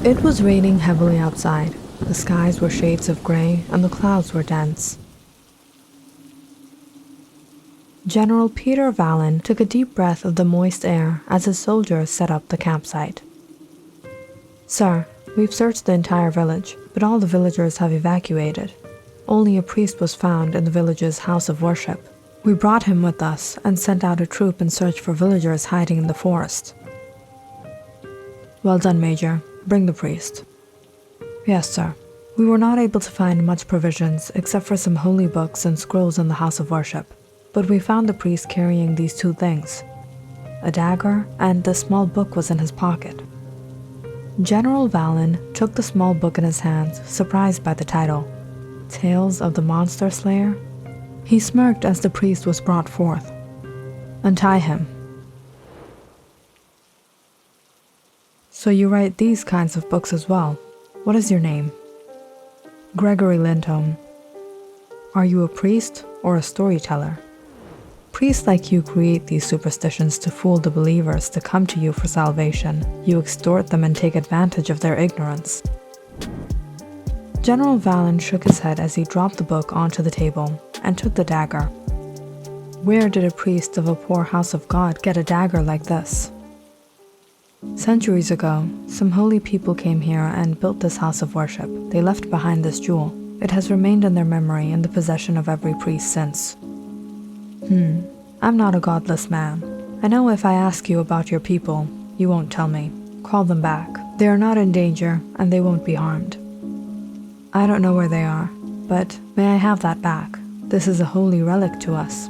It was raining heavily outside. The skies were shades of gray and the clouds were dense. General Peter Vallon took a deep breath of the moist air as his soldiers set up the campsite. "Sir, we've searched the entire village, but all the villagers have evacuated. Only a priest was found in the village's house of worship. We brought him with us and sent out a troop in search for villagers hiding in the forest." "Well done, Major. Bring the priest." "Yes, sir. We were not able to find much provisions except for some holy books and scrolls in the house of worship, but we found the priest carrying these two things. A dagger and the small book was in his pocket." General Vallon took the small book in his hands, surprised by the title, Tales of the Monster Slayer. He smirked as the priest was brought forth. "Untie him." "So you write these kinds of books as well. What is your name?" "Gregory Lindholm." "Are you a priest or a storyteller?" "Priests like you create these superstitions to fool the believers to come to you for salvation. You extort them and take advantage of their ignorance." General Vallon shook his head as he dropped the book onto the table and took the dagger. Where did a priest of a poor house of God get a dagger like this? "Centuries ago, some holy people came here and built this house of worship. They left behind this jewel. It has remained in their memory in the possession of every priest since." I'm not a godless man. I know if I ask you about your people, you won't tell me. Call them back. They are not in danger and they won't be harmed." "I don't know where they are, but may I have that back? This is a holy relic to us."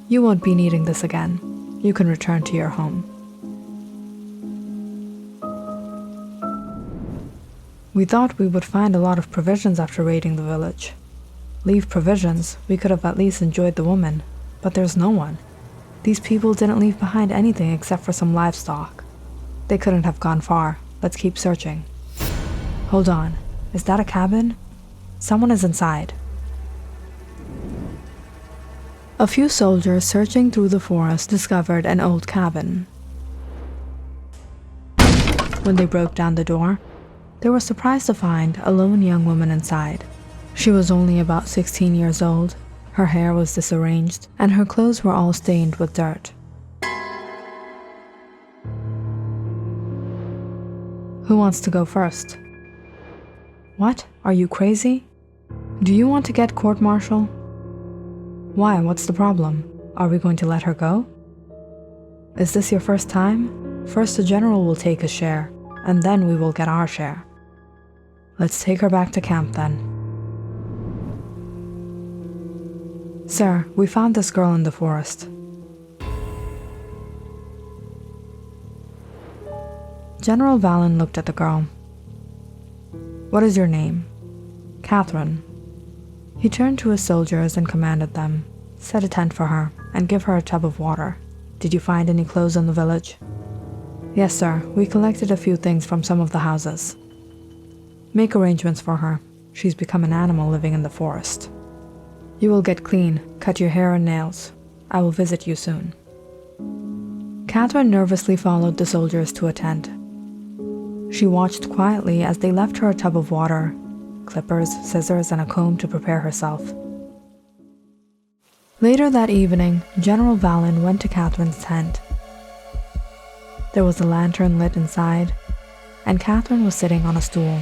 "You won't be needing this again. You can return to your home." "We thought we would find a lot of provisions after raiding the village." "Leave provisions? We could have at least enjoyed the woman. But there's no one. These people didn't leave behind anything except for some livestock. They couldn't have gone far. Let's keep searching." "Hold on. Is that a cabin? Someone is inside." A few soldiers searching through the forest discovered an old cabin. When they broke down the door, they were surprised to find a lone young woman inside. She was only about 16 years old. Her hair was disarranged, and her clothes were all stained with dirt. "Who wants to go first?" "What? Are you crazy? Do you want to get court-martial?" "Why? What's the problem? Are we going to let her go?" "Is this your first time? First the general will take his share, and then we will get our share." "Let's take her back to camp then." "Sir, we found this girl in the forest." General Vallon looked at the girl. "What is your name?" "Catherine." He turned to his soldiers and commanded them, "Set a tent for her and give her a tub of water. Did you find any clothes in the village?" "Yes, sir. We collected a few things from some of the houses." "Make arrangements for her. She's become an animal living in the forest." "You will get clean, cut your hair and nails. I will visit you soon." Catherine nervously followed the soldiers to a tent. She watched quietly as they left her a tub of water, clippers, scissors, and a comb to prepare herself. Later that evening, General Vallon went to Catherine's tent. There was a lantern lit inside, and Catherine was sitting on a stool.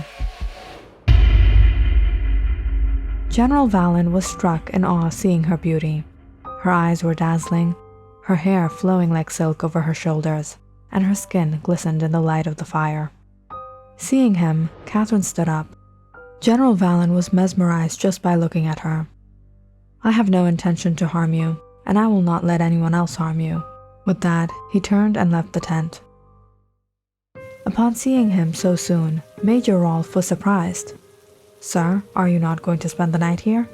General Vallon was struck in awe seeing her beauty. Her eyes were dazzling, her hair flowing like silk over her shoulders, and her skin glistened in the light of the fire. Seeing him, Catherine stood up. General Vallon was mesmerized just by looking at her. "I have no intention to harm you, and I will not let anyone else harm you." With that, he turned and left the tent. Upon seeing him so soon, Major Rolfe was surprised. "Sir, are you not going to spend the night here?"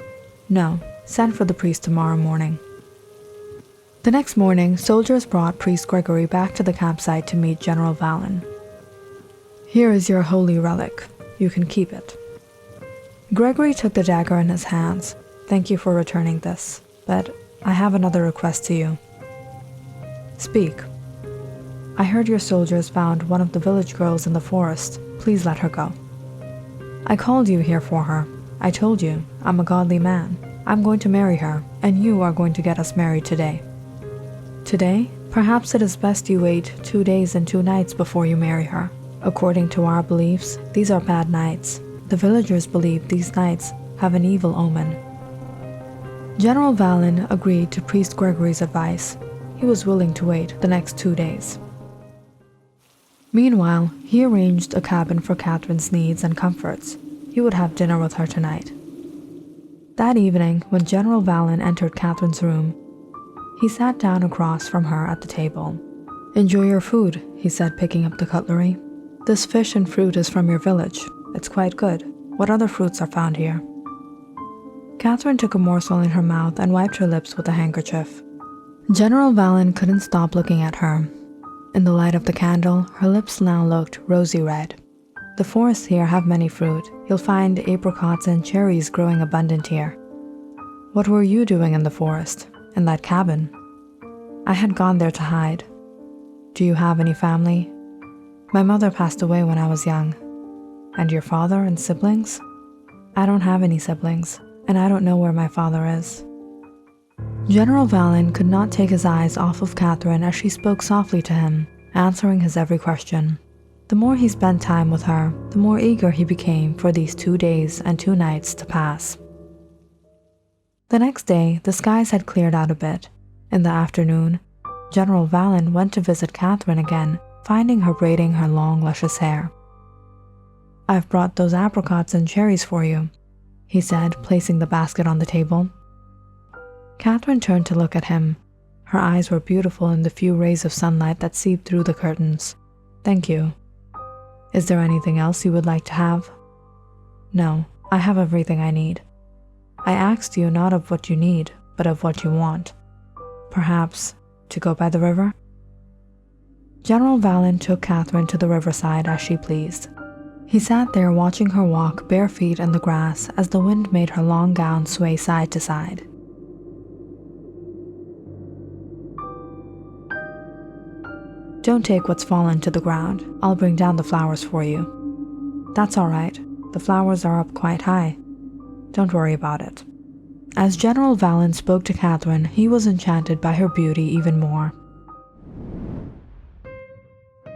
"No. Send for the priest tomorrow morning." The next morning, soldiers brought Priest Gregory back to the campsite to meet General Vallon. "Here is your holy relic. You can keep it." Gregory took the dagger in his hands. "Thank you for returning this, but I have another request to you." "Speak." I heard your soldiers found one of the village girls in the forest. Please let her go. I called you here for her. I told you, I'm a godly man. I'm going to marry her, and you are going to get us married today. Today? Perhaps it is best you wait 2 days and 2 nights before you marry her. According to our beliefs, these are bad nights. The villagers believe these nights have an evil omen. General Valen agreed to Priest Gregory's advice. He was willing to wait the next 2 days. Meanwhile, he arranged a cabin for Catherine's needs and comforts. He would have dinner with her tonight. That evening, when General Valen entered Catherine's room, he sat down across from her at the table. "Enjoy your food," he said, picking up the cutlery. "This fish and fruit is from your village. It's quite good. What other fruits are found here?" Catherine took a morsel in her mouth and wiped her lips with a handkerchief. General Valen couldn't stop looking at her. In the light of the candle, her lips now looked rosy red. "The forests here have many fruit. You'll find apricots and cherries growing abundant here." "What were you doing in the forest, in that cabin?" "I had gone there to hide." "Do you have any family?" "My mother passed away when I was young." "And your father and siblings?" "I don't have any siblings, and I don't know where my father is." General Valen could not take his eyes off of Catherine as she spoke softly to him, answering his every question. The more he spent time with her, the more eager he became for these 2 days and 2 nights to pass. The next day, the skies had cleared out a bit. In the afternoon, General Valen went to visit Catherine again, finding her braiding her long, luscious hair. "I've brought those apricots and cherries for you," he said, placing the basket on the table. Catherine turned to look at him. Her eyes were beautiful in the few rays of sunlight that seeped through the curtains. "Thank you. Is there anything else you would like to have?" "No, I have everything I need. I asked you not of what you need, but of what you want. Perhaps to go by the river?" General Valen took Catherine to the riverside as she pleased. He sat there watching her walk bare feet in the grass as the wind made her long gown sway side to side. "Don't take what's fallen to the ground. I'll bring down the flowers for you." "That's all right. The flowers are up quite high. Don't worry about it." As General Valen spoke to Catherine, he was enchanted by her beauty even more.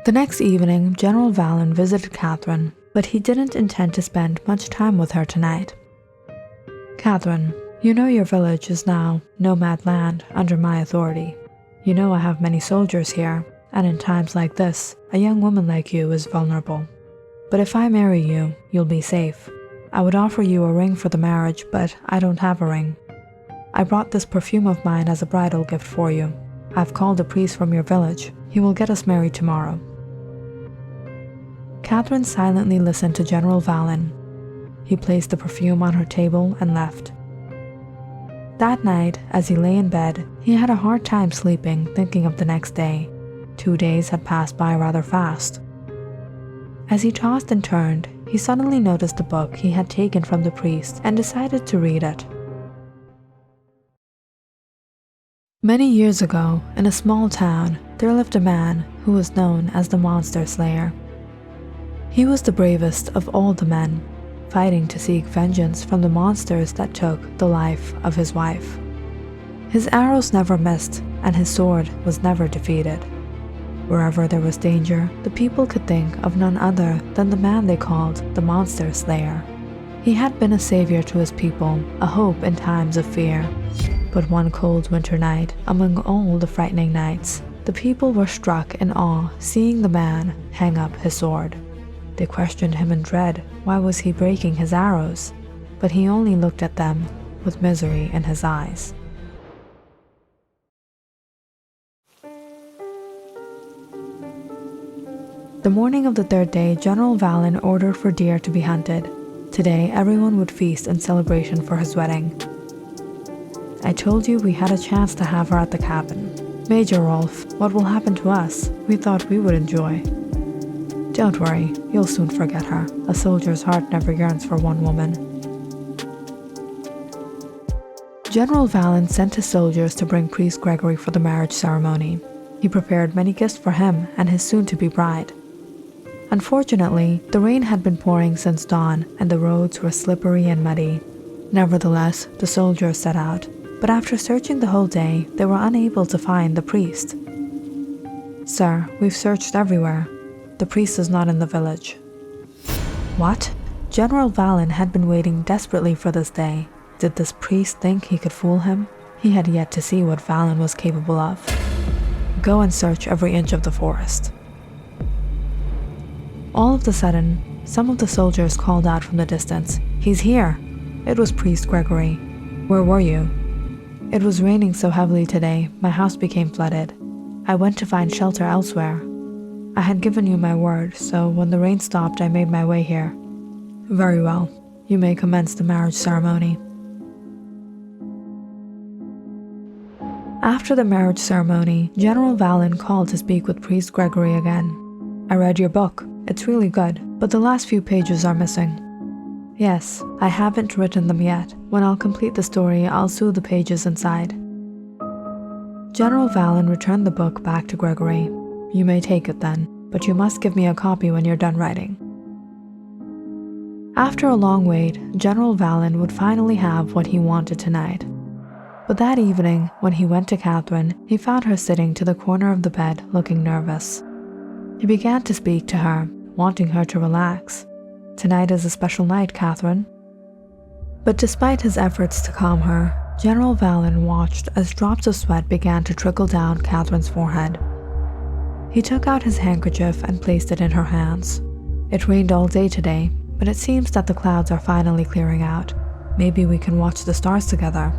The next evening, General Valen visited Catherine, but he didn't intend to spend much time with her tonight. "Catherine, you know your village is now nomad land under my authority. You know I have many soldiers here, and in times like this, a young woman like you is vulnerable. But if I marry you, you'll be safe. I would offer you a ring for the marriage, but I don't have a ring. I brought this perfume of mine as a bridal gift for you. I've called a priest from your village. He will get us married tomorrow." Catherine silently listened to General Valen. He placed the perfume on her table and left. That night, as he lay in bed, he had a hard time sleeping, thinking of the next day. 2 days had passed by rather fast. As he tossed and turned, he suddenly noticed a book he had taken from the priest and decided to read it. Many years ago, in a small town, there lived a man who was known as the Monster Slayer. He was the bravest of all the men, fighting to seek vengeance from the monsters that took the life of his wife. His arrows never missed, and his sword was never defeated. Wherever there was danger, the people could think of none other than the man they called the Monster Slayer. He had been a savior to his people, a hope in times of fear. But one cold winter night, among all the frightening nights, the people were struck in awe seeing the man hang up his sword. They questioned him in dread. Why was he breaking his arrows? But he only looked at them with misery in his eyes. The morning of the 3rd day, General Valen ordered for deer to be hunted. Today, everyone would feast in celebration for his wedding. "I told you we had a chance to have her at the cabin. Major Rolf, what will happen to us? We thought we would enjoy." "Don't worry, you'll soon forget her. A soldier's heart never yearns for one woman." General Valen sent his soldiers to bring Priest Gregory for the marriage ceremony. He prepared many gifts for him and his soon-to-be bride. Unfortunately, the rain had been pouring since dawn and the roads were slippery and muddy. Nevertheless, the soldiers set out, but after searching the whole day, they were unable to find the priest. "Sir, we've searched everywhere. The priest is not in the village." What? General Valen had been waiting desperately for this day. Did this priest think he could fool him? He had yet to see what Valen was capable of. "Go and search every inch of the forest." All of a sudden, some of the soldiers called out from the distance, "He's here!" It was Priest Gregory. "Where were you?" "It was raining so heavily today, my house became flooded. I went to find shelter elsewhere. I had given you my word, so when the rain stopped, I made my way here." "Very well. You may commence the marriage ceremony." After the marriage ceremony, General Valen called to speak with Priest Gregory again. "I read your book. It's really good, but the last few pages are missing." "Yes, I haven't written them yet. When I'll complete the story, I'll sew the pages inside." General Valen returned the book back to Gregory. "You may take it then, but you must give me a copy when you're done writing." After a long wait, General Valen would finally have what he wanted tonight. But that evening, when he went to Catherine, he found her sitting to the corner of the bed, looking nervous. He began to speak to her, wanting her to relax. "Tonight is a special night, Catherine." But despite his efforts to calm her, General Valen watched as drops of sweat began to trickle down Catherine's forehead. He took out his handkerchief and placed it in her hands. "It rained all day today, but it seems that the clouds are finally clearing out. Maybe we can watch the stars together,"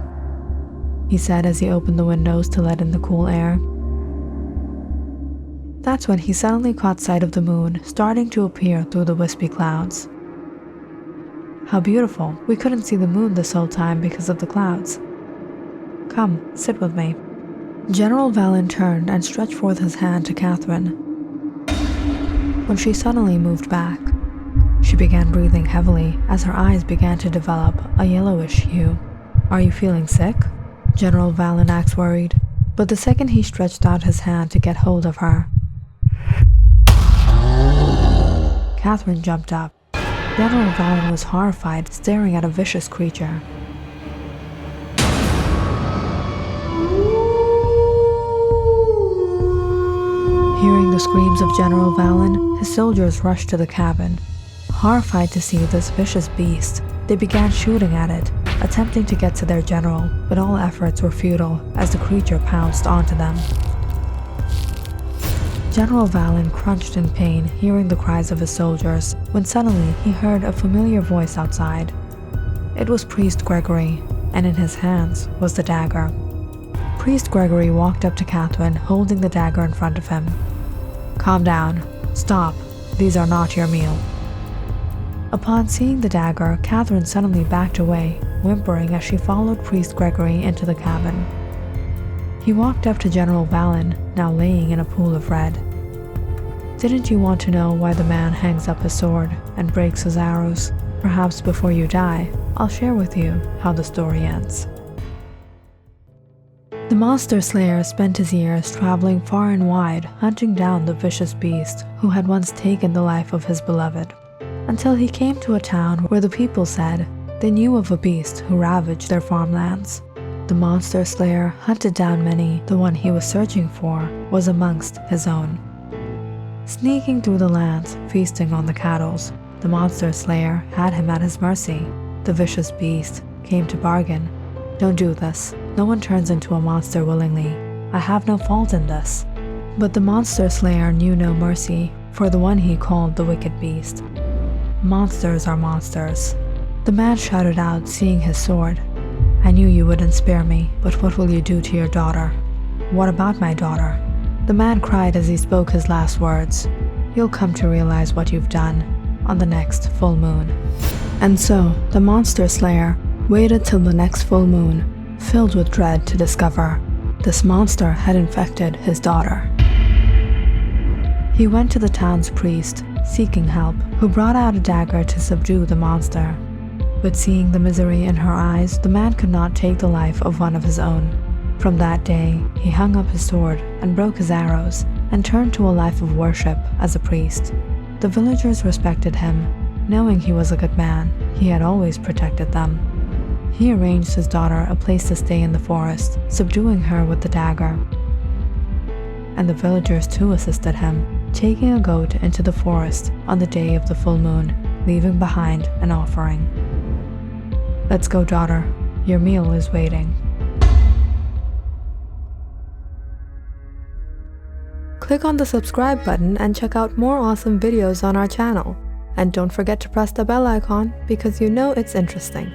he said as he opened the windows to let in the cool air. That's when he suddenly caught sight of the moon starting to appear through the wispy clouds. "How beautiful. We couldn't see the moon this whole time because of the clouds. Come, sit with me." General Valen turned and stretched forth his hand to Catherine. When she suddenly moved back, she began breathing heavily as her eyes began to develop a yellowish hue. "Are you feeling sick?" General Valen asked, worried, but the second he stretched out his hand to get hold of her, Catherine jumped up. General Valen was horrified, staring at a vicious creature. Hearing the screams of General Valen, his soldiers rushed to the cabin. Horrified to see this vicious beast, they began shooting at it, attempting to get to their general, but all efforts were futile as the creature pounced onto them. General Valen crunched in pain, hearing the cries of his soldiers, when suddenly he heard a familiar voice outside. It was Priest Gregory, and in his hands was the dagger. Priest Gregory walked up to Catherine, holding the dagger in front of him. "Calm down. Stop. These are not your meal." Upon seeing the dagger, Catherine suddenly backed away, whimpering as she followed Priest Gregory into the cabin. He walked up to General Valen, now laying in a pool of red. "Didn't you want to know why the man hangs up his sword and breaks his arrows? Perhaps before you die, I'll share with you how the story ends." The monster slayer spent his years traveling far and wide, hunting down the vicious beast who had once taken the life of his beloved, until he came to a town where the people said they knew of a beast who ravaged their farmlands. The monster slayer hunted down many. The one he was searching for was amongst his own. Sneaking through the lands, feasting on the cattle, the monster slayer had him at his mercy. The vicious beast came to bargain. "Don't do this. No one turns into a monster willingly. I have no fault in this." But the monster slayer knew no mercy for the one he called the wicked beast. "Monsters are monsters." The man shouted out, seeing his sword. "I knew you wouldn't spare me, but what will you do to your daughter?" "What about my daughter?" The man cried as he spoke his last words. "You'll come to realize what you've done on the next full moon." And so, the monster slayer waited till the next full moon, filled with dread to discover this monster had infected his daughter. He went to the town's priest, seeking help, who brought out a dagger to subdue the monster. But seeing the misery in her eyes, the man could not take the life of one of his own. From that day, he hung up his sword and broke his arrows and turned to a life of worship as a priest. The villagers respected him, knowing he was a good man. He had always protected them. He arranged his daughter a place to stay in the forest, subduing her with the dagger. And the villagers too assisted him, taking a goat into the forest on the day of the full moon, leaving behind an offering. Let's go, daughter. Your meal is waiting. Click on the subscribe button and check out more awesome videos on our channel. And don't forget to press the bell icon because you know it's interesting.